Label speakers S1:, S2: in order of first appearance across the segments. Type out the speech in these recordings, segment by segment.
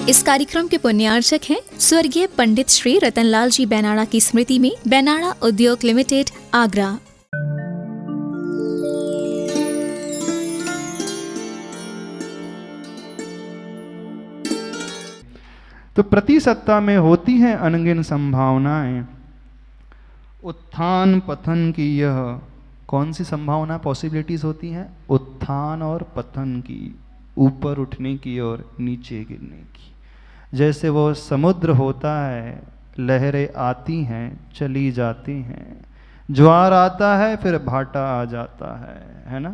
S1: इस कार्यक्रम के पुण्यार्चक हैं स्वर्गीय पंडित श्री रतनलाल जी बैनाड़ा की स्मृति में बैनाड़ा उद्योग लिमिटेड, आगरा।
S2: तो प्रतिसत्ता में होती हैं अनगिन संभावनाएं। उत्थान पतन की यह कौन सी संभावना, पॉसिबिलिटीज होती हैं? उत्थान और पतन की, ऊपर उठने की और नीचे गिरने की। जैसे वो समुद्र होता है, लहरें आती हैं चली जाती हैं, ज्वार आता है फिर भाटा आ जाता है ना।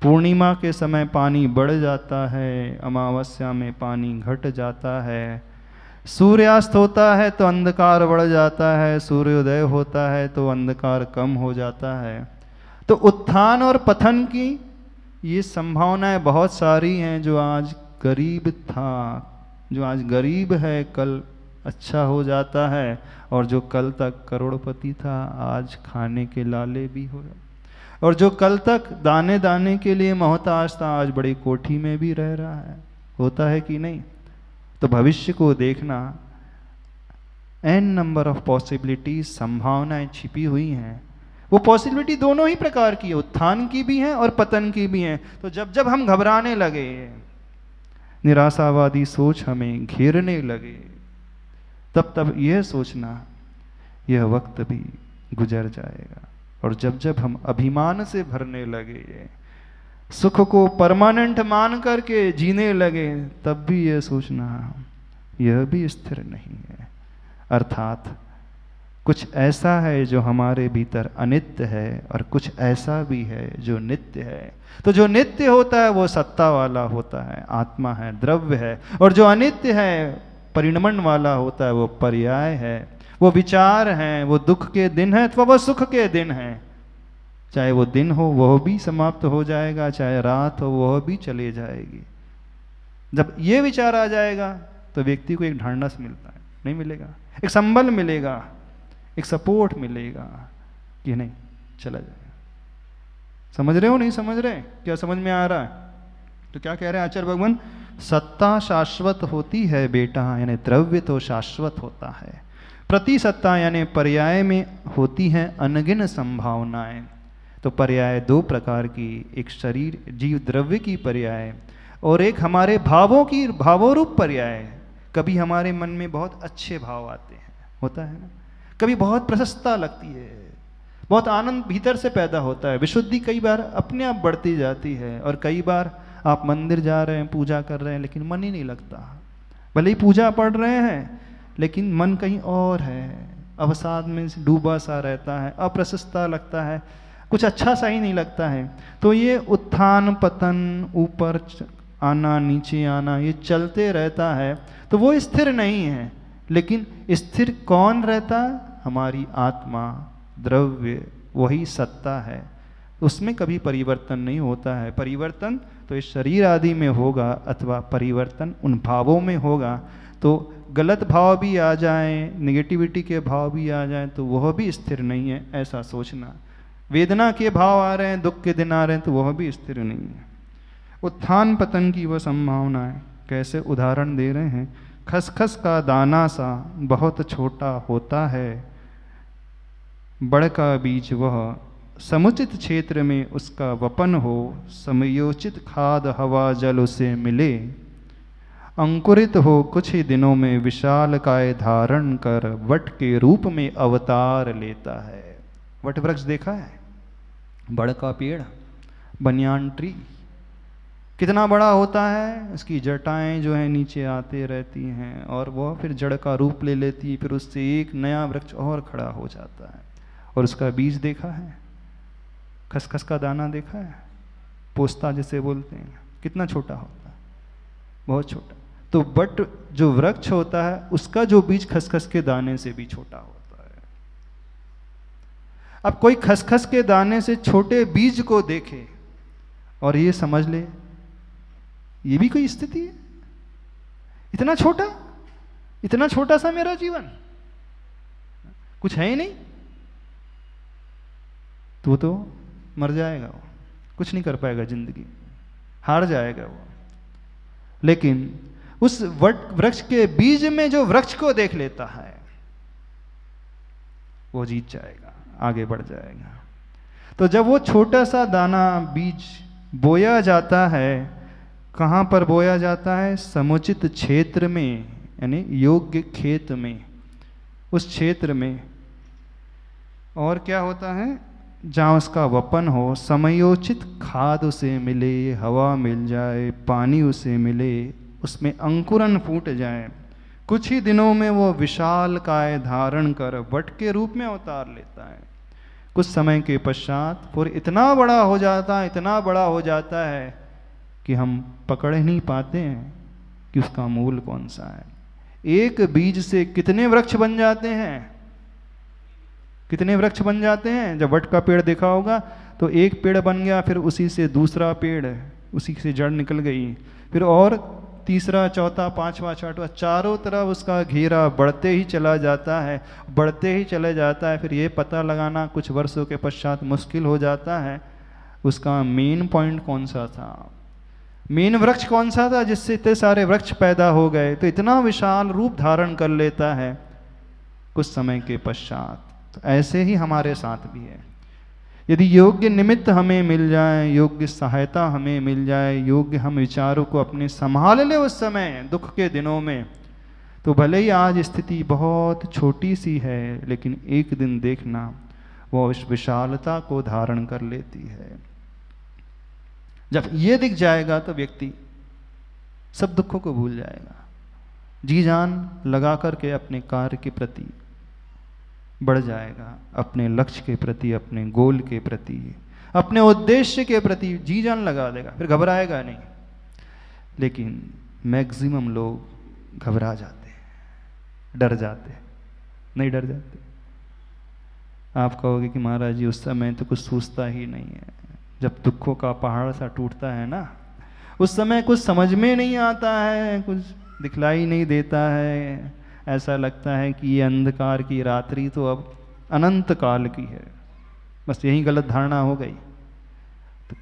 S2: पूर्णिमा के समय पानी बढ़ जाता है, अमावस्या में पानी घट जाता है। सूर्यास्त होता है तो अंधकार बढ़ जाता है, सूर्योदय होता है तो अंधकार कम हो जाता है। तो उत्थान और पतन की ये संभावनाएं बहुत सारी हैं। जो आज गरीब था, जो आज गरीब है, कल अच्छा हो जाता है, और जो कल तक करोड़पति था आज खाने के लाले भी हो जाता, और जो कल तक दाने दाने के लिए मोहताज था आज बड़ी कोठी में भी रह रहा है। होता है कि नहीं? तो भविष्य को देखना, एन नंबर ऑफ पॉसिबिलिटीज, संभावनाएं छिपी हुई हैं। वो पॉसिबिलिटी दोनों ही प्रकार की है, उत्थान की भी हैं और पतन की भी हैं। तो जब जब हम घबराने लगे, निराशावादी सोच हमें घेरने लगे, तब तब यह सोचना यह वक्त भी गुजर जाएगा। और जब जब हम अभिमान से भरने लगे, सुख को परमानेंट मान करके जीने लगे, तब भी यह सोचना यह भी स्थिर नहीं है। अर्थात कुछ ऐसा है जो हमारे भीतर अनित्य है और कुछ ऐसा भी है जो नित्य है। तो जो नित्य होता है वो सत्ता वाला होता है, आत्मा है, द्रव्य है, और जो अनित्य है, परिणमन वाला होता है, वो पर्याय है, वो विचार हैं, वो दुख के दिन है अथवा वो सुख के दिन है। चाहे वो दिन हो वह भी समाप्त हो जाएगा, चाहे रात हो वह भी चले जाएगी। जब ये विचार आ जाएगा तो व्यक्ति को एक ढांढस मिलता है, नहीं मिलेगा, एक संबल मिलेगा, एक सपोर्ट मिलेगा कि नहीं चला जाएगा। समझ रहे हो नहीं समझ रहे? क्या समझ में आ रहा है? तो क्या कह रहे हैं आचार्य भगवान? सत्ता शाश्वत होती है बेटा, यानी द्रव्य तो शाश्वत होता है। प्रतिसत्ता यानी पर्याय में होती हैं अनगिन संभावनाएं। तो पर्याय दो प्रकार की, एक शरीर जीव द्रव्य की पर्याय और एक हमारे भावों की, भावोरूप पर्याय। कभी हमारे मन में बहुत अच्छे भाव आते हैं, होता है ना, कभी बहुत प्रशस्ता लगती है, बहुत आनंद भीतर से पैदा होता है, विशुद्धि कई बार अपने आप बढ़ती जाती है। और कई बार आप मंदिर जा रहे हैं, पूजा कर रहे हैं, लेकिन मन ही नहीं लगता। भले ही पूजा पढ़ रहे हैं लेकिन मन कहीं और है, अवसाद में डूबा सा रहता है, अप्रशस्ता लगता है, कुछ अच्छा सा ही नहीं लगता है। तो ये उत्थान पतन, ऊपर आना नीचे आना, ये चलते रहता है। तो वो स्थिर नहीं है। लेकिन स्थिर कौन रहता है? हमारी आत्मा, द्रव्य, वही सत्ता है। उसमें कभी परिवर्तन नहीं होता है। परिवर्तन तो इस शरीर आदि में होगा, अथवा परिवर्तन उन भावों में होगा। तो गलत भाव भी आ जाएं, निगेटिविटी के भाव भी आ जाएं, तो वह भी स्थिर नहीं है, ऐसा सोचना। वेदना के भाव आ रहे हैं, दुख के दिन आ रहे हैं, तो वह भी स्थिर नहीं है। उत्थान पतन की वह संभावना है। कैसे उदाहरण दे रहे हैं? खसखस का दाना सा बहुत छोटा होता है, बड़ का बीज वह समुचित क्षेत्र में उसका वपन हो, समयोचित खाद हवा जल उसे मिले, अंकुरित हो कुछ ही दिनों में विशाल काय धारण कर वट के रूप में अवतार लेता है। वट वृक्ष देखा है? बड़ का पेड़, बनियान ट्री, कितना बड़ा होता है। इसकी जटाएं जो है नीचे आते रहती हैं और वह फिर जड़ का रूप ले लेती है, फिर उससे एक नया वृक्ष और खड़ा हो जाता है। और उसका बीज देखा है? खसखस का दाना देखा है? पोस्ता जिसे बोलते हैं, कितना छोटा होता है, बहुत छोटा। तो बट जो वृक्ष होता है उसका जो बीज खसखस के दाने से भी छोटा होता है। अब कोई खसखस के दाने से छोटे बीज को देखे और ये समझ ले ये भी कोई स्थिति है? इतना छोटा, इतना छोटा सा मेरा जीवन, कुछ है ही नहीं, तो मर जाएगा वो, कुछ नहीं कर पाएगा जिंदगी, हार जाएगा वो। लेकिन उस वृक्ष के बीज में जो वृक्ष को देख लेता है वो जीत जाएगा, आगे बढ़ जाएगा। तो जब वो छोटा सा दाना बीज बोया जाता है, कहाँ पर बोया जाता है? समुचित क्षेत्र में, यानी योग्य खेत में, उस क्षेत्र में। और क्या होता है? जहाँ उसका वपन हो, समयोचित खाद उसे मिले, हवा मिल जाए, पानी उसे मिले, उसमें अंकुरन फूट जाए, कुछ ही दिनों में वो विशाल काय धारण कर वट के रूप में अवतार लेता है। कुछ समय के पश्चात फिर इतना बड़ा हो जाता है, इतना बड़ा हो जाता है कि हम पकड़ नहीं पाते हैं कि उसका मूल कौन सा है। एक बीज से कितने वृक्ष बन जाते हैं, कितने वृक्ष बन जाते हैं। जब वट का पेड़ देखा होगा तो एक पेड़ बन गया, फिर उसी से दूसरा पेड़, उसी से जड़ निकल गई, फिर और तीसरा, चौथा, पांचवा, छठवां, चारों तरफ उसका घेरा बढ़ते ही चला जाता है, बढ़ते ही चले जाता है। फिर ये पता लगाना कुछ वर्षों के पश्चात मुश्किल हो जाता है उसका मेन पॉइंट कौन सा था, मेन वृक्ष कौन सा था जिससे इतने सारे वृक्ष पैदा हो गए। तो इतना विशाल रूप धारण कर लेता है कुछ समय के पश्चात। तो ऐसे ही हमारे साथ भी है। यदि योग्य निमित्त हमें मिल जाए, योग्य सहायता हमें मिल जाए, योग्य हम विचारों को अपने संभाल ले उस समय दुख के दिनों में, तो भले ही आज स्थिति बहुत छोटी सी है, लेकिन एक दिन देखना वो इस विशालता को धारण कर लेती है। जब ये दिख जाएगा तो व्यक्ति सब दुखों को भूल जाएगा, जी जान लगा करके अपने कार्य के प्रति बढ़ जाएगा, अपने लक्ष्य के प्रति, अपने गोल के प्रति, अपने उद्देश्य के प्रति जी जान लगा देगा, फिर घबराएगा नहीं। लेकिन मैक्सिमम लोग घबरा जाते हैं, डर जाते हैं। नहीं डर जाते? आप कहोगे कि महाराज जी उस समय तो कुछ सोचता ही नहीं है। जब दुखों का पहाड़ सा टूटता है ना, उस समय कुछ समझ में नहीं आता है, कुछ दिखलाई नहीं देता है, ऐसा लगता है कि ये अंधकार की रात्रि तो अब अनंत काल की है। बस यही गलत धारणा हो गई। तो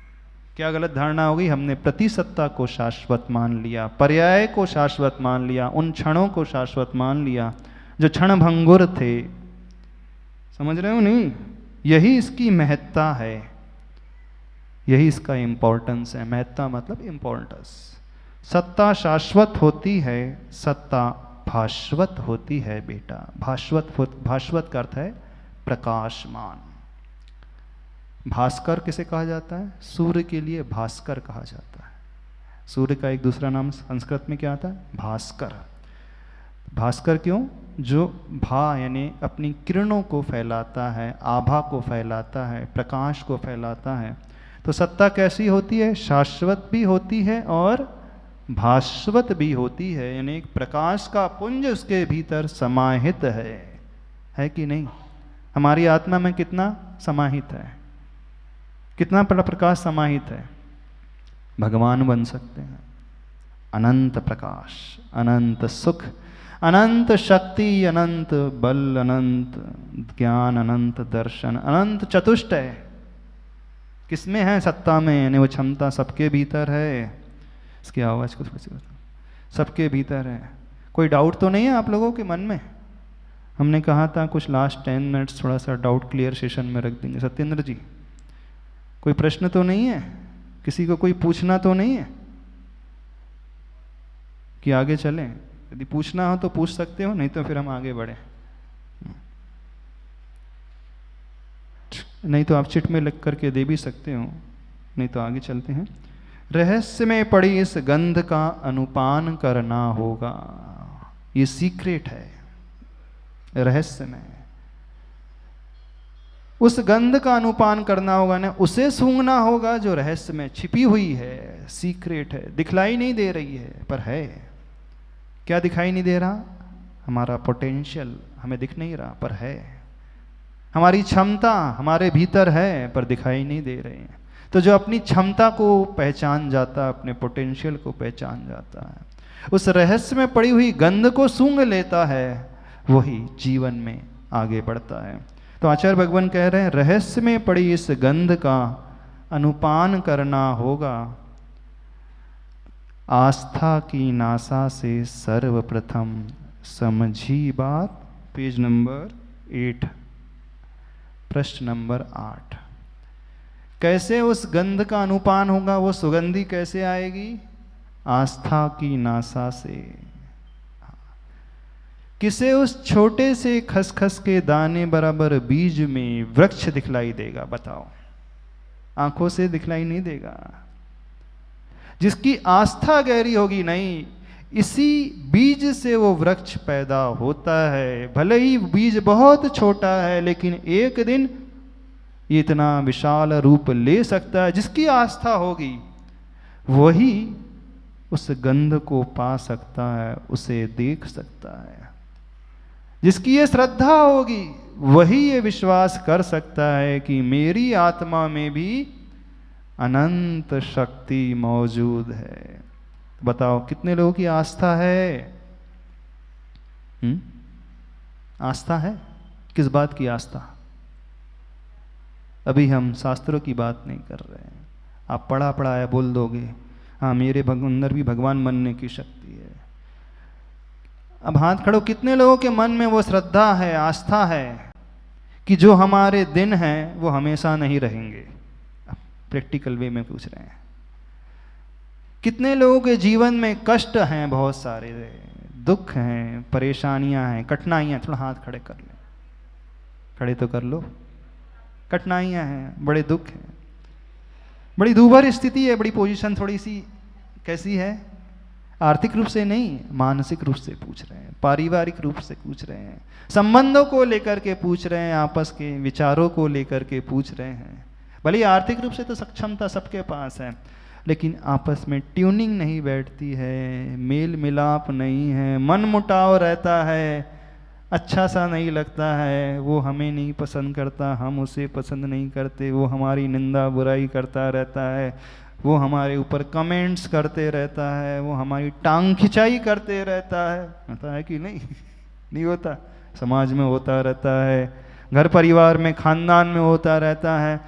S2: क्या गलत धारणा हो गई? हमने प्रतिसत्ता को शाश्वत मान लिया, पर्याय को शाश्वत मान लिया, उन क्षणों को शाश्वत मान लिया जो क्षण भंगुर थे। समझ रहे हो नहीं? यही इसकी महत्ता है, यही इसका इंपॉर्टेंस है। महत्ता मतलब इंपॉर्टेंस। सत्ता शाश्वत होती है, सत्ता भास्वत होती है बेटा। भास्वत का अर्थ है प्रकाशमान। भास्कर किसे कहा जाता है? सूर्य के लिए भास्कर कहा जाता है। सूर्य का एक दूसरा नाम संस्कृत में क्या आता है? भास्कर। भास्कर क्यों? जो भा यानी अपनी किरणों को फैलाता है, आभा को फैलाता है, प्रकाश को फैलाता है। तो सत्ता कैसी होती है? शाश्वत भी होती है और भास्वत भी होती है, यानी एक प्रकाश का पुंज उसके भीतर समाहित है कि नहीं? हमारी आत्मा में कितना समाहित है, कितना बड़ा प्रकाश समाहित है। भगवान बन सकते हैं। अनंत प्रकाश, अनंत सुख, अनंत शक्ति, अनंत बल, अनंत ज्ञान, अनंत दर्शन, अनंत चतुष्टय किसमें है? सत्ता में। यानी वो क्षमता सबके भीतर है। इसकी आवाज़ को थोड़ी सी बताओ। सबके भीतर है। कोई डाउट तो नहीं है आप लोगों के मन में? हमने कहा था कुछ लास्ट 10 मिनट्स थोड़ा सा डाउट क्लियर सेशन में रख देंगे। सत्येंद्र जी, कोई प्रश्न तो नहीं है? किसी को कोई पूछना तो नहीं है कि आगे चलें? यदि पूछना हो तो पूछ सकते हो, नहीं तो फिर हम आगे बढ़ें। नहीं तो आप चिट में लिख करके दे भी सकते हो, नहीं तो आगे चलते हैं। रहस्य में पड़ी इस गंध का अनुपान करना होगा। ये सीक्रेट है। रहस्य में उस गंध का अनुपान करना होगा ना, उसे सूंघना होगा जो रहस्य में छिपी हुई है, सीक्रेट है, दिखलाई नहीं दे रही है पर है। क्या दिखाई नहीं दे रहा? हमारा पोटेंशियल हमें दिख नहीं रहा पर है। हमारी क्षमता हमारे भीतर है पर दिखाई नहीं दे रही है। तो जो अपनी क्षमता को पहचान जाता है, अपने पोटेंशियल को पहचान जाता है, उस रहस्य में पड़ी हुई गंध को सूंघ लेता है, वही जीवन में आगे बढ़ता है। तो आचार्य भगवान कह रहे हैं रहस्य में पड़ी इस गंध का अनुपान करना होगा। आस्था की नासा से सर्वप्रथम समझी बात। पेज नंबर 8, प्रश्न नंबर 8। कैसे उस गंध का अनुपान होगा, वो सुगंधी कैसे आएगी? आस्था की नासा से। किसे उस छोटे से खसखस के दाने बराबर बीज में वृक्ष दिखलाई देगा? बताओ। आंखों से दिखलाई नहीं देगा। जिसकी आस्था गहरी होगी, नहीं, इसी बीज से वो वृक्ष पैदा होता है। भले ही बीज बहुत छोटा है, लेकिन एक दिन ये इतना विशाल रूप ले सकता है। जिसकी आस्था होगी वही उस गंध को पा सकता है, उसे देख सकता है। जिसकी ये श्रद्धा होगी वही ये विश्वास कर सकता है कि मेरी आत्मा में भी अनंत शक्ति मौजूद है। बताओ कितने लोगों की आस्था है? आस्था है? किस बात की आस्था? अभी हम शास्त्रों की बात नहीं कर रहे हैं। आप पढ़ा है बोल दोगे, हाँ मेरे अंदर भी भगवान बनने की शक्ति है। अब हाथ खड़ो, कितने लोगों के मन में वो श्रद्धा है, आस्था है कि जो हमारे दिन हैं वो हमेशा नहीं रहेंगे? प्रैक्टिकल वे में पूछ रहे हैं। कितने लोगों के जीवन में कष्ट हैं, बहुत सारे दुख हैं, परेशानियां हैं, कठिनाइयां। थोड़ा हाथ खड़े कर ले, खड़े तो कर लो। कठिनाइयां हैं, बड़े दुख हैं, बड़ी दूभर स्थिति है, बड़ी पोजीशन थोड़ी सी कैसी है? आर्थिक रूप से नहीं, मानसिक रूप से पूछ रहे हैं, पारिवारिक रूप से पूछ रहे हैं, संबंधों को लेकर के पूछ रहे हैं, आपस के विचारों को लेकर के पूछ रहे हैं। भले ही आर्थिक रूप से तो सक्षमता सबके पास है, लेकिन आपस में ट्यूनिंग नहीं बैठती है, मेल मिलाप नहीं है, मन मुटाव रहता है, अच्छा सा नहीं लगता है। वो हमें नहीं पसंद करता, हम उसे पसंद नहीं करते, वो हमारी निंदा बुराई करता रहता है, वो हमारे ऊपर कमेंट्स करते रहता है, वो हमारी टांग खिंचाई करते रहता है। होता है कि नहीं? नहीं होता? समाज में होता रहता है, घर परिवार में, खानदान में होता रहता है।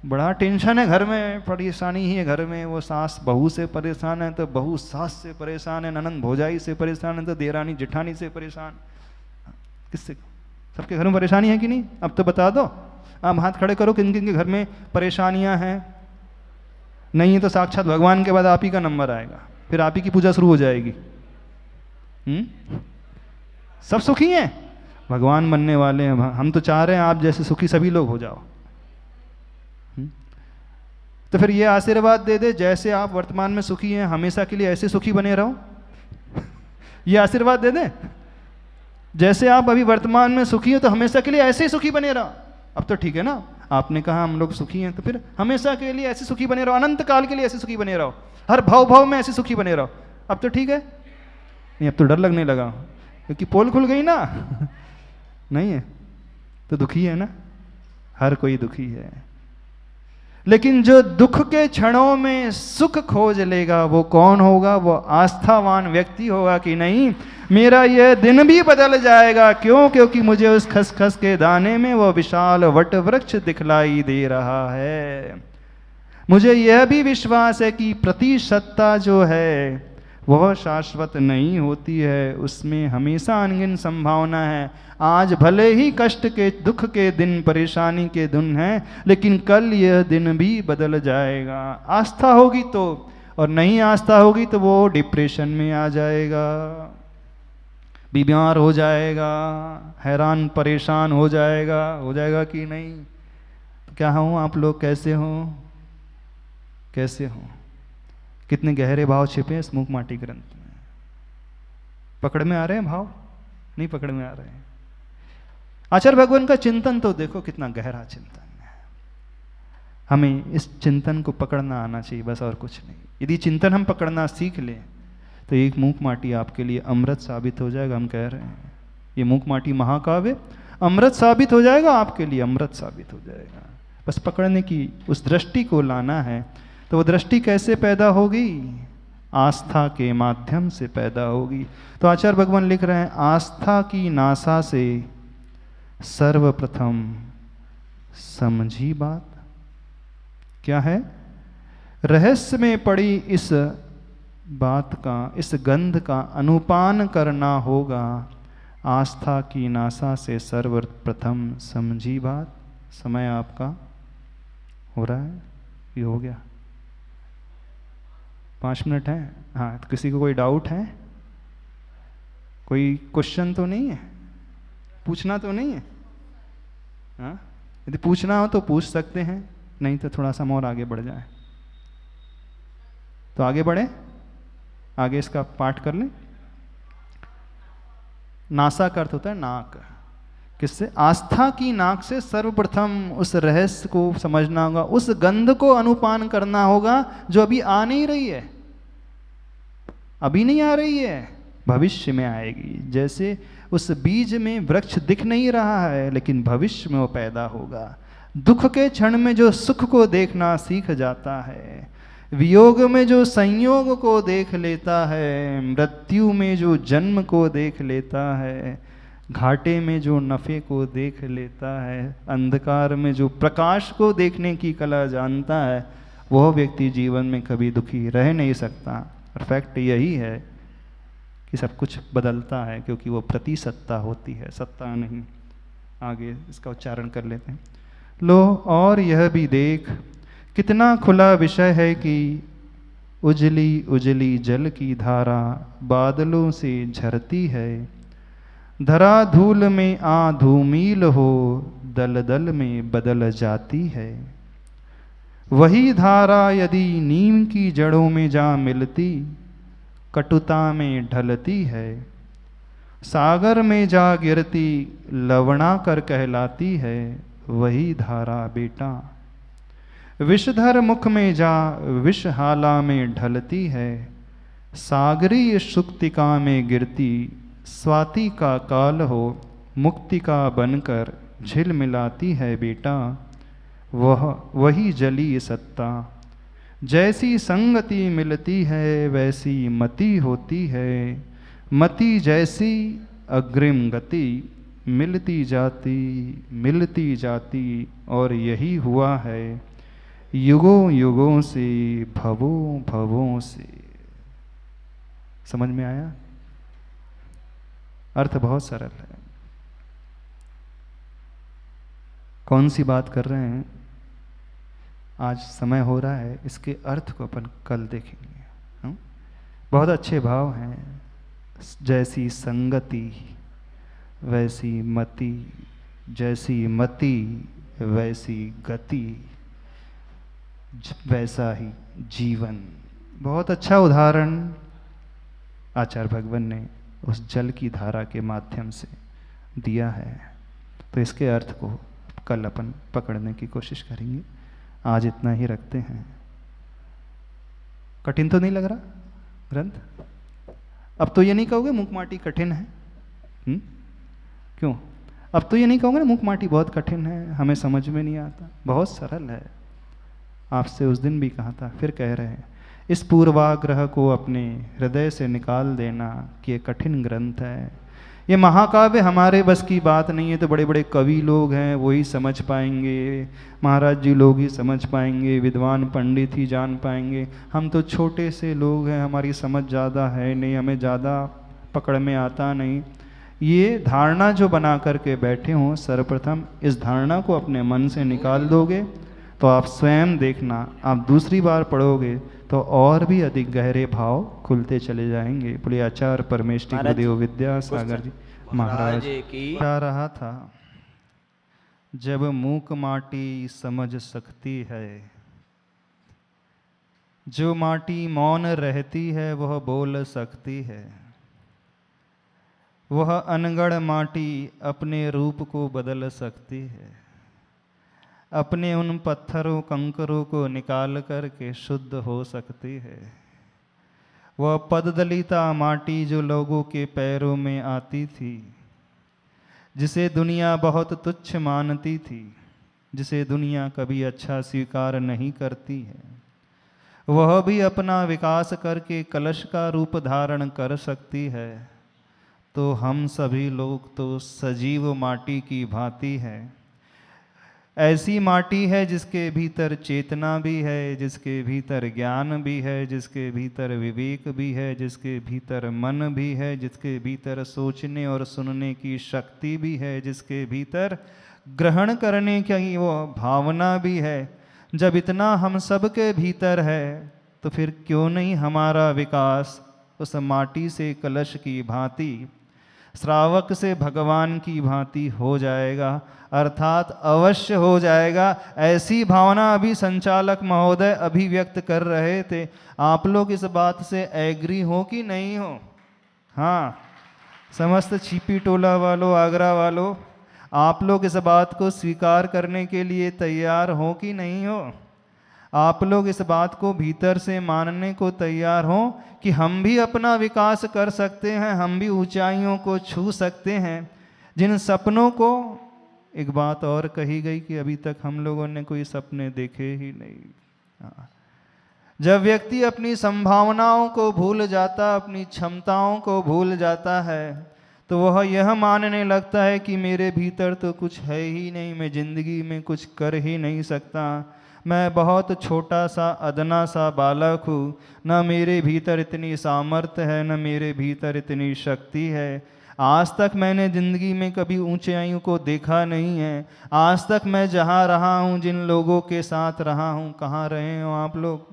S2: बड़ा टेंशन है घर में, परेशानी ही है घर में। वो सास बहू से परेशान है तो बहू सास से परेशान है, ननंद भौजाई से परेशान है तो देरानी जेठानी से परेशान। किससे? सबके घर में परेशानी है कि नहीं? अब तो बता दो। आप हाथ खड़े करो, किन किन के घर में परेशानियां हैं। नहीं है तो साक्षात भगवान के बाद आप ही का नंबर आएगा, फिर आप ही की पूजा शुरू हो जाएगी। सब सुखी हैं, भगवान बनने वाले हैं। हम तो चाह रहे हैं आप जैसे सुखी सभी लोग हो जाओ। तो फिर ये आशीर्वाद दे दे, जैसे आप वर्तमान में सुखी हैं हमेशा के लिए ऐसे सुखी बने रहो। ये आशीर्वाद दे दे, जैसे आप अभी वर्तमान में सुखी हो तो हमेशा के लिए ऐसे ही सुखी बने रहो। अब तो ठीक है ना, आपने कहा हम लोग सुखी हैं, तो फिर हमेशा के लिए ऐसे सुखी बने रहो, अनंत काल के लिए ऐसे सुखी बने रहो, हर भाव भाव में ऐसे सुखी बने रहो। अब तो ठीक है? नहीं, अब तो डर लगने लगा, क्योंकि पोल खुल गई ना। नहीं है तो दुखी है ना, हर कोई दुखी है। लेकिन जो दुख के क्षणों में सुख खोज लेगा वो कौन होगा? वो आस्थावान व्यक्ति होगा कि नहीं, मेरा यह दिन भी बदल जाएगा। क्यों? क्योंकि मुझे उस खसखस के दाने में वो विशाल वट वृक्ष दिखलाई दे रहा है। मुझे यह भी विश्वास है कि प्रतिशतता जो है वह शाश्वत नहीं होती है, उसमें हमेशा अनगिनत संभावना है। आज भले ही कष्ट के, दुख के दिन, परेशानी के दिन हैं, लेकिन कल यह दिन भी बदल जाएगा। आस्था होगी तो, और नहीं आस्था होगी तो वो डिप्रेशन में आ जाएगा, बीमार हो जाएगा, हैरान परेशान हो जाएगा कि नहीं? तो क्या हूँ, आप लोग कैसे हो? कैसे हो? कितने गहरे भाव छिपे हैं इस मूक माटी ग्रंथ में। पकड़ में आ रहे हैं भाव? नहीं पकड़ में आ रहे हैं। आचार्य भगवान का चिंतन तो देखो कितना गहरा चिंतन है। हमें इस चिंतन को पकड़ना आना चाहिए, बस और कुछ नहीं। यदि चिंतन हम पकड़ना सीख लें तो एक मूक माटी आपके लिए अमृत साबित हो जाएगा। हम कह रहे हैं ये मूक माटी महाकाव्य अमृत साबित हो जाएगा, आपके लिए अमृत साबित हो जाएगा। बस पकड़ने की उस दृष्टि को लाना है। तो वो दृष्टि कैसे पैदा होगी? आस्था के माध्यम से पैदा होगी। तो आचार्य भगवान लिख रहे हैं, आस्था की नासा से सर्वप्रथम समझी बात। क्या है? रहस्य में पड़ी इस बात का, इस गंध का अनुपान करना होगा। आस्था की नासा से सर्वप्रथम समझी बात। समय आपका हो रहा है, ये हो गया, 5 मिनट है। हाँ, तो किसी को कोई डाउट है? कोई क्वेश्चन तो नहीं है? पूछना तो नहीं है? हाँ, यदि पूछना हो तो पूछ सकते हैं, नहीं तो थोड़ा सा और आगे बढ़ जाए। तो आगे बढ़े, आगे इसका पाठ कर लें। नासा का अर्थ होता है नाक। किससे? आस्था की नाक से सर्वप्रथम उस रहस्य को समझना होगा, उस गंध को अनुपान करना होगा जो अभी आ नहीं रही है, अभी नहीं आ रही है, भविष्य में आएगी। जैसे उस बीज में वृक्ष दिख नहीं रहा है, लेकिन भविष्य में वो पैदा होगा। दुख के क्षण में जो सुख को देखना सीख जाता है, वियोग में जो संयोग को देख लेता है, मृत्यु में जो जन्म को देख लेता है, घाटे में जो नफे को देख लेता है, अंधकार में जो प्रकाश को देखने की कला जानता है, वह व्यक्ति जीवन में कभी दुखी रह नहीं सकता। और फैक्ट यही है कि सब कुछ बदलता है, क्योंकि वो प्रतिसत्ता होती है, सत्ता नहीं। आगे इसका उच्चारण कर लेते हैं। लो और यह भी देख, कितना खुला विषय है कि उजली उजली जल की धारा बादलों से झरती है। धरा धूल में आ धूमिल हो, दल दल में बदल जाती है। वही धारा यदि नीम की जड़ों में जा मिलती, कटुता में ढलती है। सागर में जा गिरती, लवणा कर कहलाती है। वही धारा बेटा विषधर मुख में जा विषहाला में ढलती है। सागरीय सुक्तिका में गिरती, स्वाति का काल हो मुक्ति का बनकर झिलमिलाती है बेटा। वही जली सत्ता, जैसी संगति मिलती है वैसी मति होती है। मति जैसी अग्रिम गति, मिलती जाती और यही हुआ है युगों युगों से, भवों भवों से। समझ में आया? अर्थ बहुत सरल है। कौन सी बात कर रहे हैं? आज समय हो रहा है, इसके अर्थ को अपन कल देखेंगे। बहुत अच्छे भाव हैं। जैसी संगति वैसी मति, जैसी मति वैसी गति, वैसा ही जीवन। बहुत अच्छा उदाहरण आचार्य भगवान ने उस जल की धारा के माध्यम से दिया है। तो इसके अर्थ को कल अपन पकड़ने की कोशिश करेंगे। आज इतना ही रखते हैं। कठिन तो नहीं लग रहा ग्रंथ? अब तो ये नहीं कहोगे मुकमाटी कठिन है? क्यों? अब तो ये नहीं कहोगे ना मुकमाटी बहुत कठिन है, हमें समझ में नहीं आता। बहुत सरल है। आपसे उस दिन भी कहा था, फिर कह रहे हैं, इस पूर्वाग्रह को अपने हृदय से निकाल देना कि ये कठिन ग्रंथ है। ये महाकाव्य हमारे बस की बात नहीं है। तो बड़े बड़े कवि लोग हैं, वही समझ पाएंगे, महाराज जी लोग ही समझ पाएंगे, विद्वान पंडित ही जान पाएंगे। हम तो छोटे से लोग हैं, हमारी समझ ज़्यादा है नहीं, हमें ज़्यादा पकड़ में आता नहीं। ये धारणा जो बना करके बैठे हों, सर्वप्रथम इस धारणा को अपने मन से निकाल दोगे तो आप स्वयं देखना, आप दूसरी बार पढ़ोगे तो और भी अधिक गहरे भाव खुलते चले जाएंगे। बोले आचार्य परमेष्टि गुरुदेव विद्यासागर जी महाराज बता रहा था, जब मूक माटी समझ सकती है, जो माटी मौन रहती है वह बोल सकती है। वह अनगढ़ माटी अपने रूप को बदल सकती है, अपने उन पत्थरों कंकरों को निकाल करके शुद्ध हो सकती है। वह पददलिता माटी जो लोगों के पैरों में आती थी, जिसे दुनिया बहुत तुच्छ मानती थी, जिसे दुनिया कभी अच्छा स्वीकार नहीं करती है, वह भी अपना विकास करके कलश का रूप धारण कर सकती है। तो हम सभी लोग तो सजीव माटी की भांति हैं। ऐसी माटी है जिसके भीतर चेतना भी है, जिसके भीतर ज्ञान भी है, जिसके भीतर विवेक भी है, जिसके भीतर मन भी है, जिसके भीतर सोचने और सुनने की शक्ति भी है, जिसके भीतर ग्रहण करने की वो भावना भी है। जब इतना हम सब के भीतर है तो फिर क्यों नहीं हमारा विकास उस माटी से कलश की भांति, श्रावक से भगवान की भांति हो जाएगा, अर्थात अवश्य हो जाएगा। ऐसी भावना अभी संचालक महोदय अभिव्यक्त कर रहे थे। आप लोग इस बात से एग्री हो कि नहीं हो? हाँ, समस्त छिपी टोला वालों, आगरा वालों, आप लोग इस बात को स्वीकार करने के लिए तैयार हो कि नहीं हो? आप लोग इस बात को भीतर से मानने को तैयार हो कि हम भी अपना विकास कर सकते हैं, हम भी ऊंचाइयों को छू सकते हैं। जिन सपनों को, एक बात और कही गई कि अभी तक हम लोगों ने कोई सपने देखे ही नहीं। हाँ। जब व्यक्ति अपनी संभावनाओं को भूल जाता, अपनी क्षमताओं को भूल जाता है, तो वह यह मानने लगता है कि मेरे भीतर तो कुछ है ही नहीं, मैं जिंदगी में कुछ कर ही नहीं सकता, मैं बहुत छोटा सा अदना सा बालक हूँ, न मेरे भीतर इतनी सामर्थ्य है, न मेरे भीतर इतनी शक्ति है। आज तक मैंने ज़िंदगी में कभी ऊंचाइयों को देखा नहीं है। आज तक मैं जहाँ रहा हूँ, जिन लोगों के साथ रहा हूँ, कहाँ रहे हो आप लोग?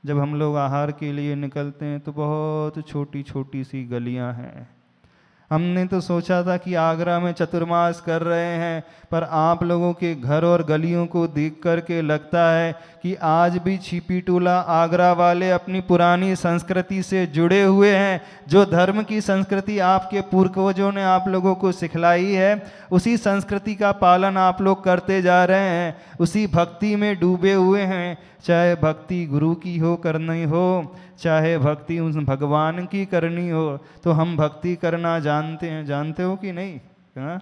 S2: जब हम लोग आहार के लिए निकलते हैं तो बहुत छोटी छोटी सी गलियाँ हैं। हमने तो सोचा था कि आगरा में चतुर्मास कर रहे हैं, पर आप लोगों के घर और गलियों को देख कर के लगता है कि आज भी छिपी टोला आगरा वाले अपनी पुरानी संस्कृति से जुड़े हुए हैं। जो धर्म की संस्कृति आपके पूर्वजों ने आप लोगों को सिखलाई है, उसी संस्कृति का पालन आप लोग करते जा रहे हैं, उसी भक्ति में डूबे हुए हैं। चाहे भक्ति गुरु की हो, करनी हो, चाहे भक्ति उस भगवान की करनी हो, तो हम भक्ति करना जानते हैं। जानते हो कि नहीं? हाँ,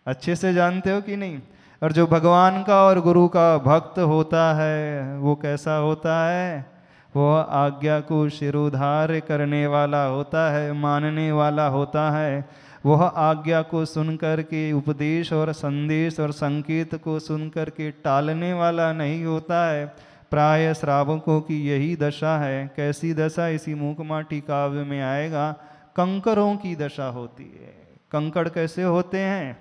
S2: अच्छे से जानते हो कि नहीं? और जो भगवान का और गुरु का भक्त होता है वो कैसा होता है? वह आज्ञा को शिरोधार्य करने वाला होता है, मानने वाला होता है। वह आज्ञा को सुन कर के, उपदेश और संदेश और संकेत को सुन कर के टालने वाला नहीं होता है। प्राय श्रावकों की यही दशा है। कैसी दशा? इसी मूक माटी काव्य में आएगा। कंकरों की दशा होती है। कंकड़ कैसे होते हैं?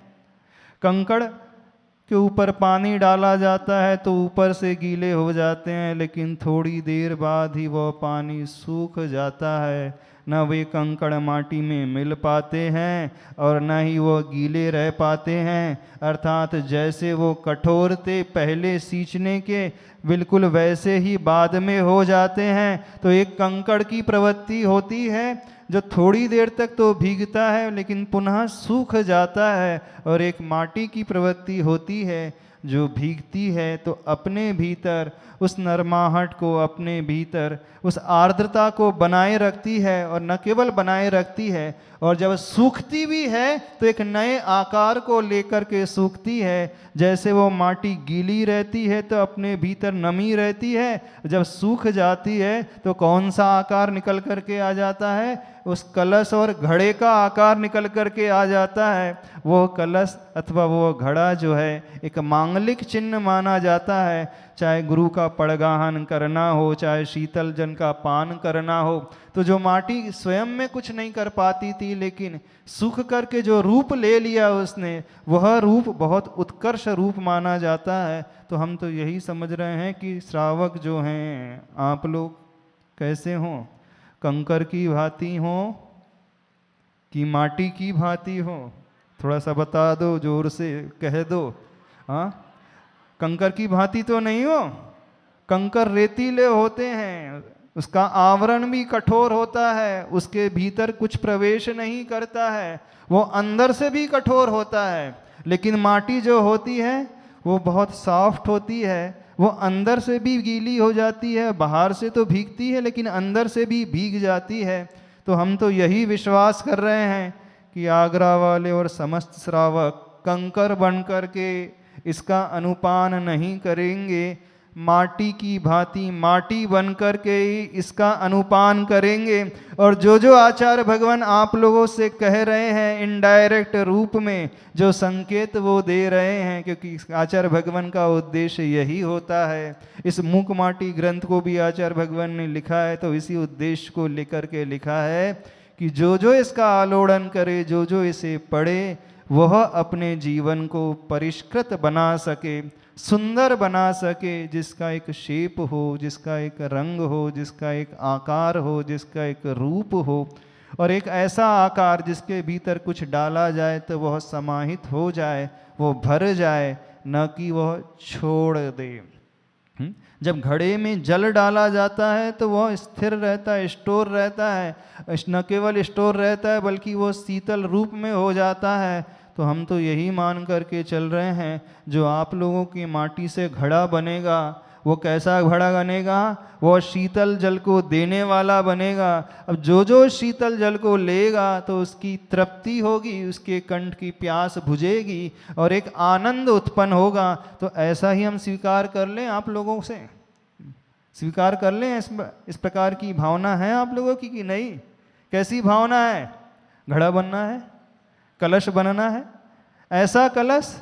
S2: कंकड़ के ऊपर पानी डाला जाता है तो ऊपर से गीले हो जाते हैं, लेकिन थोड़ी देर बाद ही वह पानी सूख जाता है। न वे कंकड़ माटी में मिल पाते हैं और न ही वो गीले रह पाते हैं। अर्थात जैसे वो कठोर थे पहले सींचने के, बिल्कुल वैसे ही बाद में हो जाते हैं। तो एक कंकड़ की प्रवृत्ति होती है जो थोड़ी देर तक तो भीगता है लेकिन पुनः सूख जाता है, और एक माटी की प्रवृत्ति होती है जो भीगती है तो अपने भीतर उस नरमाहट को, अपने भीतर उस आर्द्रता को बनाए रखती है। और न केवल बनाए रखती है, और जब सूखती भी है तो एक नए आकार को लेकर के सूखती है। जैसे वो माटी गीली रहती है तो अपने भीतर नमी रहती है, जब सूख जाती है तो कौन सा आकार निकल करके आ जाता है? उस कलश और घड़े का आकार निकल करके आ जाता है। वो कलश अथवा वो घड़ा जो है एक मांगलिक चिन्ह माना जाता है। चाहे गुरु का पड़गाहन करना हो, चाहे शीतल जन का पान करना हो, तो जो माटी स्वयं में कुछ नहीं कर पाती थी, लेकिन सूख करके जो रूप ले लिया उसने, वह रूप बहुत उत्कर्ष रूप माना जाता है। तो हम तो यही समझ रहे हैं कि श्रावक जो हैं आप लोग कैसे हों? कंकर की भांति हो कि माटी की भांति हो? थोड़ा सा बता दो, जोर से कह दो। हाँ, कंकर की भांति तो नहीं हो। कंकर रेतीले होते हैं, उसका आवरण भी कठोर होता है, उसके भीतर कुछ प्रवेश नहीं करता है, वो अंदर से भी कठोर होता है। लेकिन माटी जो होती है वो बहुत सॉफ्ट होती है, वो अंदर से भी गीली हो जाती है, बाहर से तो भीगती है लेकिन अंदर से भी भीग जाती है। तो हम तो यही विश्वास कर रहे हैं कि आगरा वाले और समस्त श्रावक कंकर बन कर के इसका अनुपान नहीं करेंगे, माटी की भांति माटी बन कर के ही इसका अनुपान करेंगे। और जो जो आचार्य भगवान आप लोगों से कह रहे हैं इनडायरेक्ट रूप में, जो संकेत वो दे रहे हैं, क्योंकि आचार्य भगवान का उद्देश्य यही होता है। इस मूक माटी ग्रंथ को भी आचार्य भगवान ने लिखा है तो इसी उद्देश्य को लेकर के लिखा है कि जो जो इसका आलोड़न करे, जो जो इसे पढ़े, वह अपने जीवन को परिष्कृत बना सके, सुंदर बना सके, जिसका एक शेप हो, जिसका एक रंग हो, जिसका एक आकार हो, जिसका एक रूप हो, और एक ऐसा आकार जिसके भीतर कुछ डाला जाए तो वह समाहित हो जाए, वो भर जाए, न कि वह छोड़ दे। जब घड़े में जल डाला जाता है तो वह स्थिर रहता है, स्टोर रहता है, न केवल स्टोर रहता है बल्कि वो शीतल रूप में हो जाता है। तो हम तो यही मान करके चल रहे हैं, जो आप लोगों की माटी से घड़ा बनेगा वो कैसा घड़ा बनेगा? वो शीतल जल को देने वाला बनेगा। अब जो जो शीतल जल को लेगा तो उसकी तृप्ति होगी, उसके कंठ की प्यास बुझेगी और एक आनंद उत्पन्न होगा। तो ऐसा ही हम स्वीकार कर लें, आप लोगों से स्वीकार कर लें। इस प्रकार की भावना है आप लोगों की कि नहीं? कैसी भावना है? घड़ा बनना है, कलश बनना है, ऐसा कलश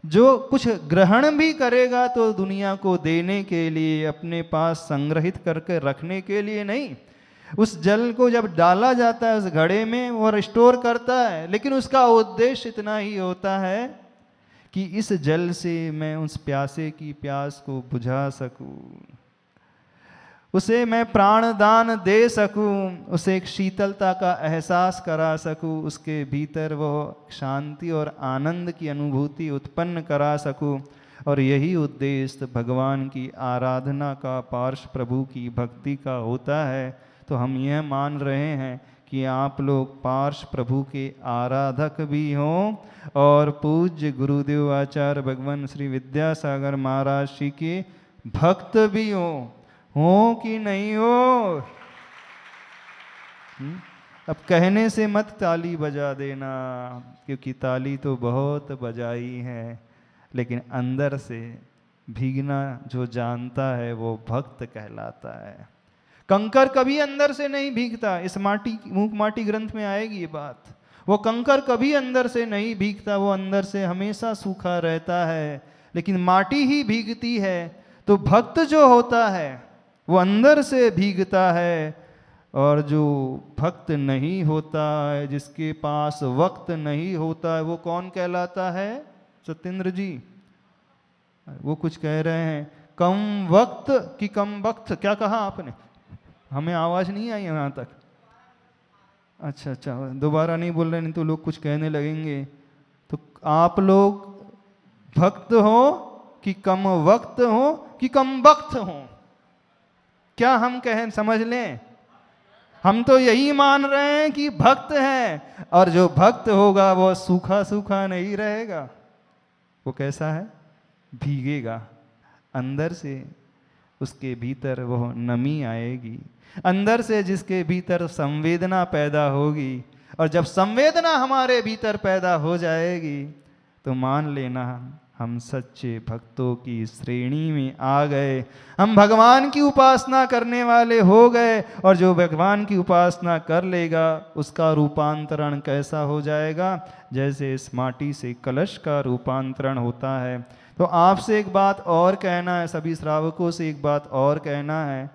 S2: जो कुछ ग्रहण भी करेगा तो दुनिया को देने के लिए, अपने पास संग्रहित करके रखने के लिए नहीं। उस जल को जब डाला जाता है उस घड़े में, वो रिस्टोर करता है, लेकिन उसका उद्देश्य इतना ही होता है कि इस जल से मैं उस प्यासे की प्यास को बुझा सकूं, उसे मैं प्राणदान दे सकूं, उसे एक शीतलता का एहसास करा सकूं, उसके भीतर वह शांति और आनंद की अनुभूति उत्पन्न करा सकूं। और यही उद्देश्य भगवान की आराधना का, पार्श प्रभु की भक्ति का होता है। तो हम यह मान रहे हैं कि आप लोग पार्श प्रभु के आराधक भी हों और पूज्य गुरुदेव आचार्य भगवान श्री विद्यासागर महाराज जी के भक्त भी हो कि नहीं हो? अब कहने से मत ताली बजा देना, क्योंकि ताली तो बहुत बजाई है, लेकिन अंदर से भीगना जो जानता है वो भक्त कहलाता है। कंकर कभी अंदर से नहीं भीगता। इस मूक माटी ग्रंथ में आएगी ये बात। वो कंकर कभी अंदर से नहीं भीगता, वो अंदर से हमेशा सूखा रहता है, लेकिन माटी ही भीगती है। तो भक्त जो होता है वो अंदर से भीगता है, और जो भक्त नहीं होता है, जिसके पास वक्त नहीं होता है, वो कौन कहलाता है? सत्येंद्र जी वो कुछ कह रहे हैं, कम वक्त कि कम वक्त, क्या कहा आपने? हमें आवाज नहीं आई यहाँ तक। अच्छा, दोबारा नहीं बोल रहे, नहीं तो लोग कुछ कहने लगेंगे। तो आप लोग भक्त हो कि कम वक्त हो कि कम वक्त हो? क्या हम कहें, समझ लें? हम तो यही मान रहे हैं कि भक्त है, और जो भक्त होगा वो सूखा सूखा नहीं रहेगा। वो कैसा है? भीगेगा अंदर से, उसके भीतर वह नमी आएगी, अंदर से जिसके भीतर संवेदना पैदा होगी। और जब संवेदना हमारे भीतर पैदा हो जाएगी तो मान लेना हम सच्चे भक्तों की श्रेणी में आ गए, हम भगवान की उपासना करने वाले हो गए। और जो भगवान की उपासना कर लेगा उसका रूपांतरण कैसा हो जाएगा? जैसे इस माटी से कलश का रूपांतरण होता है। तो आपसे एक बात और कहना है, सभी श्रावकों से एक बात और कहना है,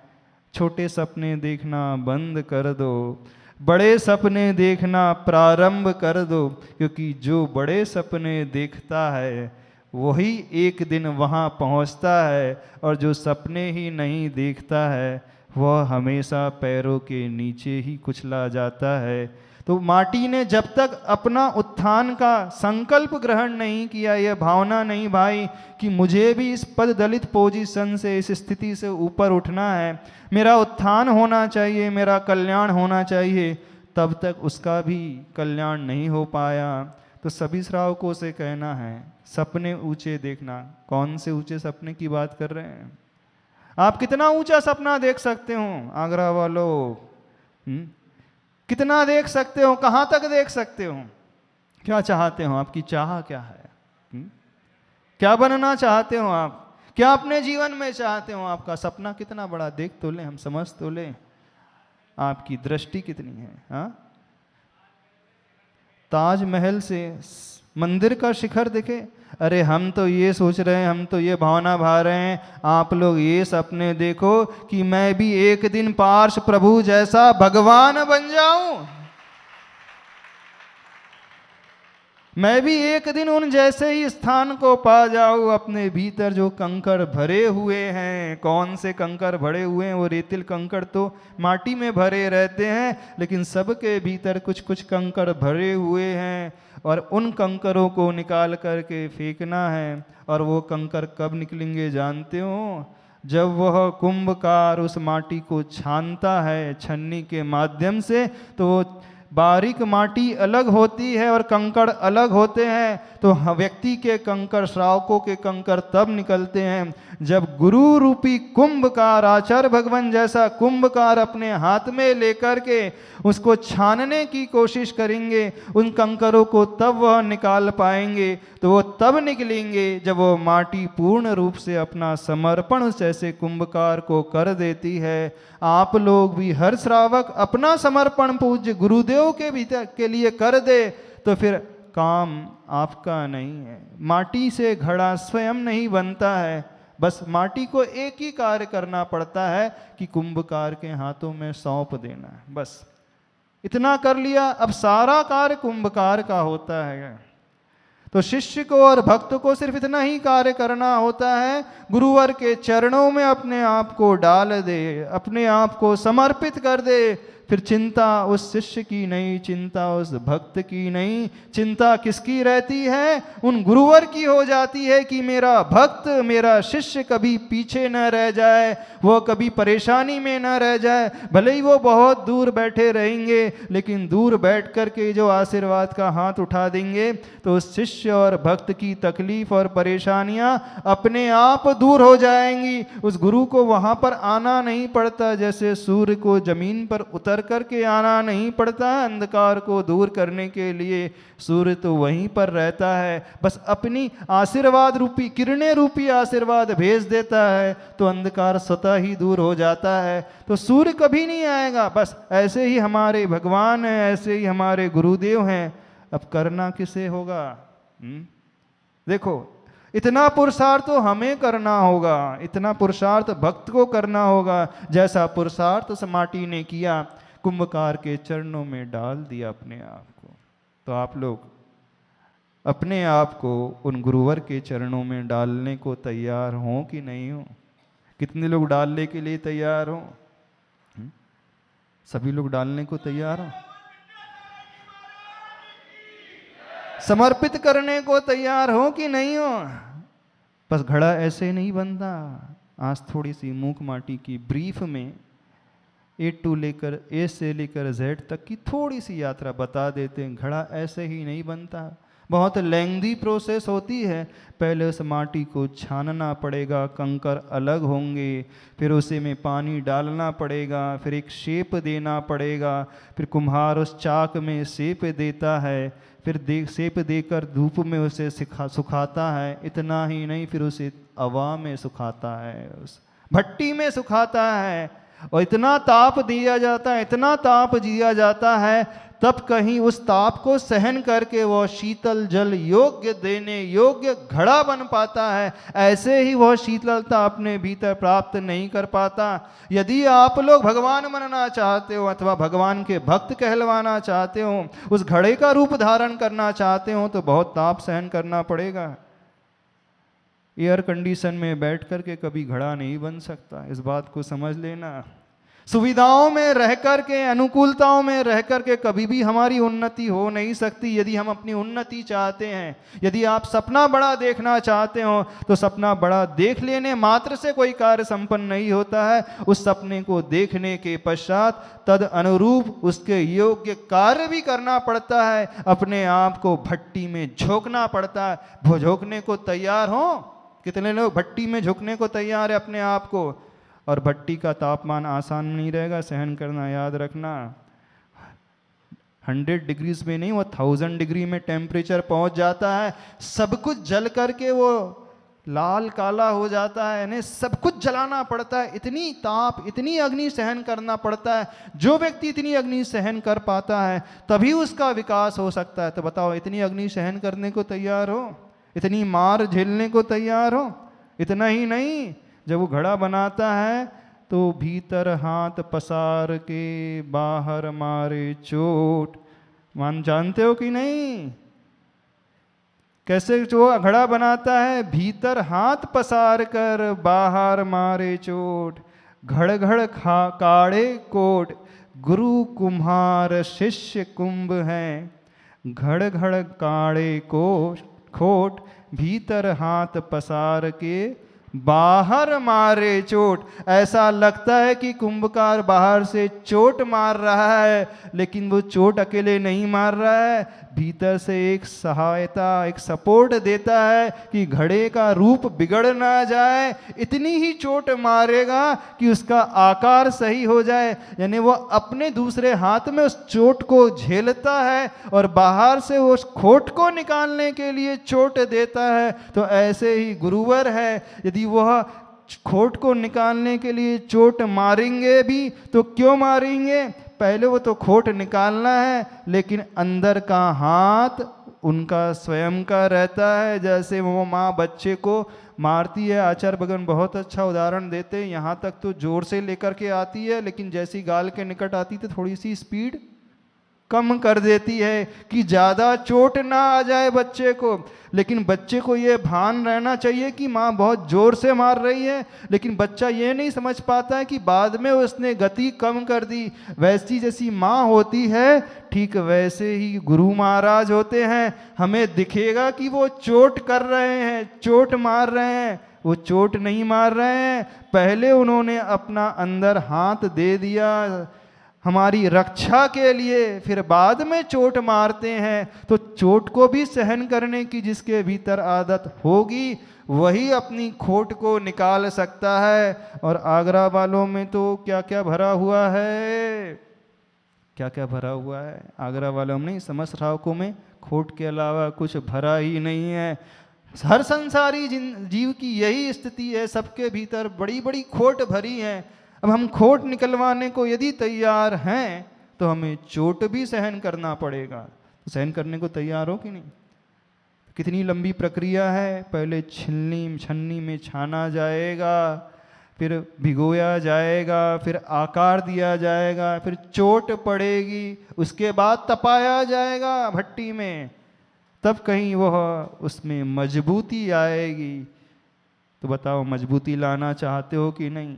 S2: छोटे सपने देखना बंद कर दो, बड़े सपने देखना प्रारंभ कर दो। क्योंकि जो बड़े सपने देखता है वही एक दिन वहाँ पहुँचता है, और जो सपने ही नहीं देखता है वह हमेशा पैरों के नीचे ही कुचला जाता है। तो माटी ने जब तक अपना उत्थान का संकल्प ग्रहण नहीं किया, यह भावना नहीं भाई कि मुझे भी इस पद दलित पोजीशन से, इस स्थिति से ऊपर उठना है, मेरा उत्थान होना चाहिए, मेरा कल्याण होना चाहिए, तब तक उसका भी कल्याण नहीं हो पाया। तो सभी श्रावकों से कहना है, सपने ऊंचे देखना। कौन से ऊंचे सपने की बात कर रहे हैं? आप कितना ऊंचा सपना देख सकते हो आगरा वालों? कितना देख सकते हो? कहां तक देख सकते हो? क्या चाहते हो? आपकी चाह क्या है? क्या बनना चाहते हो आप? क्या अपने जीवन में चाहते हो? आपका सपना कितना बड़ा देख तो ले, हम समझ तो ले, आपकी दृष्टि कितनी है? हाँ, ताजमहल से मंदिर का शिखर दिखे? अरे हम तो ये सोच रहे हैं, हम तो ये भावना भा रहे हैं, आप लोग ये सपने देखो कि मैं भी एक दिन पार्श प्रभु जैसा भगवान बन जाऊं, मैं भी एक दिन उन जैसे ही स्थान को पा जाऊं। अपने भीतर जो कंकड़ भरे हुए हैं, कौन से कंकड़ भरे हुए हैं? वो रेतिल कंकड़ तो माटी में भरे रहते हैं, लेकिन सबके भीतर कुछ कुछ कंकड़ भरे हुए हैं, और उन कंकरों को निकाल करके फेंकना है। और वो कंकड़ कब निकलेंगे जानते हो? जब वह कुंभकार उस माटी को छानता है छन्नी के माध्यम से, तो बारीक माटी अलग होती है और कंकड़ अलग होते हैं। तो व्यक्ति के कंकड़, श्रावकों के कंकड़ तब निकलते हैं जब गुरु रूपी कुंभकार, आचार्य भगवान जैसा कुंभकार अपने हाथ में लेकर के उसको छानने की कोशिश करेंगे, उन कंकरों को तब वह निकाल पाएंगे। तो वो तब निकलेंगे जब वो माटी पूर्ण रूप से अपना समर्पण उस ऐसे कुंभकार को कर देती है। आप लोग भी, हर श्रावक अपना समर्पण पूज्य गुरुदेव के भीतर के लिए कर दे, तो फिर काम आपका नहीं है। माटी से घड़ा स्वयं नहीं बनता है, बस माटी को एक ही कार्य करना पड़ता है कि कुंभकार के हाथों में सौंप देना है। बस इतना कर लिया, अब सारा कार्य कुंभकार का होता है। तो शिष्य को और भक्त को सिर्फ इतना ही कार्य करना होता है, गुरुवर के चरणों में अपने आप को डाल दे, अपने आप को समर्पित कर दे। फिर चिंता उस शिष्य की नहीं, चिंता उस भक्त की नहीं, चिंता किसकी रहती है? उन गुरुवर की हो जाती है कि मेरा भक्त, मेरा शिष्य कभी पीछे न रह जाए, वो कभी परेशानी में न रह जाए। भले ही वो बहुत दूर बैठे रहेंगे, लेकिन दूर बैठ कर के जो आशीर्वाद का हाथ उठा देंगे, तो उस शिष्य और भक्त की तकलीफ और परेशानियां अपने आप दूर हो जाएंगी। उस गुरु को वहां पर आना नहीं पड़ता, जैसे सूर्य को जमीन पर उतर करके आना नहीं पड़ता अंधकार को दूर करने के लिए। सूर्य तो वहीं पर रहता है, बस अपनी आशीर्वाद रूपी, किरणें रूपी आशीर्वाद भेज देता है, तो अंधकार स्वतः ही दूर हो जाता है। तो सूर्य कभी नहीं आएगा। बस ऐसे ही हमारे भगवान हैं, ऐसे ही हमारे गुरुदेव हैं। अब करना किसे होगा? देखो, इतना पुरुषार्थ तो हमें करना होगा, इतना पुरुषार्थ भक्त को करना होगा, जैसा पुरुषार्थ उस माटी ने किया, कुंभकार के चरणों में डाल दिया अपने आप को। तो आप लोग अपने आप को उन गुरुवर के चरणों में डालने को तैयार हो कि नहीं हो? कितने लोग डालने के लिए तैयार हो? सभी लोग डालने को तैयार हो? समर्पित करने को तैयार हो कि नहीं हो? बस घड़ा ऐसे नहीं बनता। आज थोड़ी सी मूक माटी की ब्रीफ में ए से लेकर जेड तक की थोड़ी सी यात्रा बता देते हैं। घड़ा ऐसे ही नहीं बनता, बहुत लेंथी प्रोसेस होती है। पहले उस माटी को छानना पड़ेगा, कंकर अलग होंगे, फिर उसे में पानी डालना पड़ेगा, फिर एक शेप देना पड़ेगा, फिर कुम्हार उस चाक में शेप देता है, फिर शेप देकर धूप में उसे सुखाता है। इतना ही नहीं, फिर उसे हवा में सुखाता है, उस भट्टी में सुखाता है, और इतना ताप दिया जाता है, इतना ताप दिया जाता है, तब कहीं उस ताप को सहन करके वह शीतल जल योग्य देने योग्य घड़ा बन पाता है। ऐसे ही वह शीतलता अपने भीतर प्राप्त नहीं कर पाता। यदि आप लोग भगवान बनना चाहते हो अथवा भगवान के भक्त कहलवाना चाहते हो, उस घड़े का रूप धारण करना चाहते हो, तो बहुत ताप सहन करना पड़ेगा। एयर कंडीशन में बैठ कर के कभी घड़ा नहीं बन सकता, इस बात को समझ लेना। सुविधाओं में रह कर के, अनुकूलताओं में रह कर के कभी भी हमारी उन्नति हो नहीं सकती। यदि हम अपनी उन्नति चाहते हैं, यदि आप सपना बड़ा देखना चाहते हो, तो सपना बड़ा देख लेने मात्र से कोई कार्य संपन्न नहीं होता है। उस सपने को देखने के पश्चात तद अनुरूप उसके योग्य कार्य भी करना पड़ता है। अपने आप को भट्टी में झोंकना पड़ता है। वो झोंकने को तैयार हो? कितने लोग भट्टी में झुकने को तैयार है अपने आप को? और भट्टी का तापमान आसान नहीं रहेगा सहन करना, याद रखना। 100 डिग्रीज में नहीं, वो 1000 डिग्री में टेम्परेचर पहुंच जाता है। सब कुछ जल करके वो लाल काला हो जाता है, यानी सब कुछ जलाना पड़ता है, इतनी ताप इतनी अग्नि सहन करना पड़ता है। जो व्यक्ति इतनी अग्नि सहन कर पाता है तभी उसका विकास हो सकता है। तो बताओ, इतनी अग्नि सहन करने को तैयार हो, इतनी मार झेलने को तैयार हो? इतना ही नहीं, जब वो घड़ा बनाता है तो भीतर हाथ पसार के बाहर मारे चोट। मान जानते हो कि नहीं? कैसे जो घड़ा बनाता है, भीतर हाथ पसार कर बाहर मारे चोट। घड़ घड़ काढ़े कोट, गुरु कुम्हार शिष्य कुंभ है। घड़ घड़ काढ़े खोट, भीतर हाथ पसार के बाहर मारे चोट। ऐसा लगता है कि कुंभकार बाहर से चोट मार रहा है, लेकिन वो चोट अकेले नहीं मार रहा है, भीतर से एक सहायता, एक सपोर्ट देता है कि घड़े का रूप बिगड़ ना जाए। इतनी ही चोट मारेगा कि उसका आकार सही हो जाए। यानी वो अपने दूसरे हाथ में उस चोट को झेलता है और बाहर से उस खोट को निकालने के लिए चोट देता है। तो ऐसे ही गुरुवर है, यदि वह खोट को निकालने के लिए चोट मारेंगे भी तो क्यों मारेंगे? पहले वो तो खोट निकालना है, लेकिन अंदर का हाथ उनका स्वयं का रहता है। जैसे वो माँ बच्चे को मारती है, आचार्य भगवान बहुत अच्छा उदाहरण देते हैं। यहाँ तक तो जोर से लेकर के आती है, लेकिन जैसी गाल के निकट आती तो थोड़ी सी स्पीड कम कर देती है कि ज़्यादा चोट ना आ जाए बच्चे को। लेकिन बच्चे को ये भान रहना चाहिए कि माँ बहुत ज़ोर से मार रही है, लेकिन बच्चा ये नहीं समझ पाता है कि बाद में उसने गति कम कर दी। वैसी जैसी माँ होती है, ठीक वैसे ही गुरु महाराज होते हैं। हमें दिखेगा कि वो चोट कर रहे हैं, चोट मार रहे हैं, वो चोट नहीं मार रहे हैं। पहले उन्होंने अपना अंदर हाथ दे दिया हमारी रक्षा के लिए, फिर बाद में चोट मारते हैं। तो चोट को भी सहन करने की जिसके भीतर आदत होगी वही अपनी खोट को निकाल सकता है। और आगरा वालों में तो क्या क्या भरा हुआ है, क्या क्या भरा हुआ है आगरा वालों में, समस्त रावकों में खोट के अलावा कुछ भरा ही नहीं है। हर संसारी जीव की यही स्थिति है, सबके भीतर बड़ी बड़ी खोट भरी है। अब हम खोट निकलवाने को यदि तैयार हैं तो हमें चोट भी सहन करना पड़ेगा। तो सहन करने को तैयार हो कि नहीं? कितनी लंबी प्रक्रिया है। पहले छन्नी में छाना जाएगा, फिर भिगोया जाएगा, फिर आकार दिया जाएगा, फिर चोट पड़ेगी, उसके बाद तपाया जाएगा भट्टी में, तब कहीं वह उसमें मजबूती आएगी। तो बताओ, मजबूती लाना चाहते हो कि नहीं?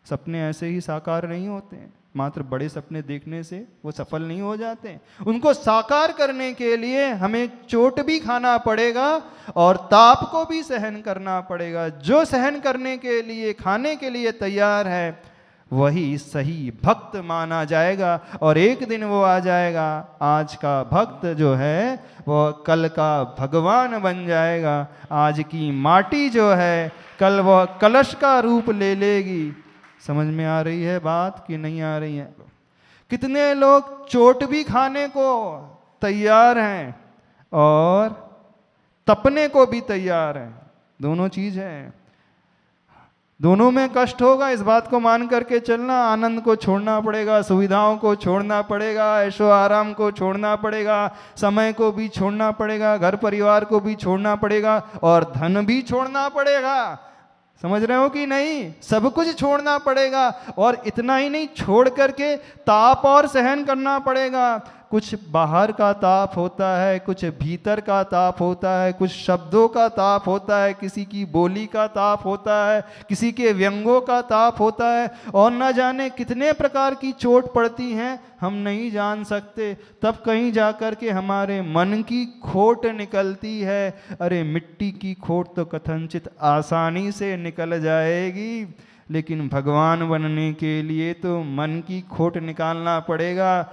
S2: सपने ऐसे ही साकार नहीं होते हैं, मात्र बड़े सपने देखने से वो सफल नहीं हो जाते। उनको साकार करने के लिए हमें चोट भी खाना पड़ेगा और ताप को भी सहन करना पड़ेगा। जो सहन करने के लिए, खाने के लिए तैयार है, वही सही भक्त माना जाएगा। और एक दिन वो आ जाएगा, आज का भक्त जो है वह कल का भगवान बन जाएगा। आज की माटी जो है कल वह कलश का रूप ले लेगी। समझ में आ रही है बात कि नहीं आ रही है? कितने लोग चोट भी खाने को तैयार हैं और तपने को भी तैयार हैं। दोनों चीज है, दोनों में कष्ट होगा, इस बात को मान करके चलना। आनंद को छोड़ना पड़ेगा, सुविधाओं को छोड़ना पड़ेगा, ऐशो आराम को छोड़ना पड़ेगा, समय को भी छोड़ना पड़ेगा, घर परिवार को भी छोड़ना पड़ेगा और धन भी छोड़ना पड़ेगा। समझ रहे हो कि नहीं? सब कुछ छोड़ना पड़ेगा। और इतना ही नहीं, छोड़ करके ताप और सहन करना पड़ेगा। कुछ बाहर का ताप होता है, कुछ भीतर का ताप होता है, कुछ शब्दों का ताप होता है, किसी की बोली का ताप होता है, किसी के व्यंगों का ताप होता है, और न जाने कितने प्रकार की चोट पड़ती हैं, हम नहीं जान सकते। तब कहीं जाकर के हमारे मन की खोट निकलती है। अरे मिट्टी की खोट तो कथनचित आसानी से निकल जाएगी, लेकिन भगवान बनने के लिए तो मन की खोट निकालना पड़ेगा।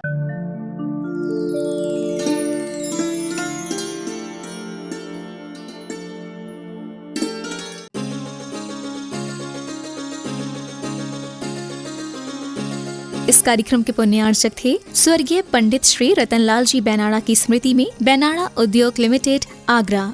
S1: इस कार्यक्रम के पुण्यार्चक थे स्वर्गीय पंडित श्री रतनलाल जी बैनाड़ा की स्मृति में बैनाड़ा उद्योग लिमिटेड, आगरा।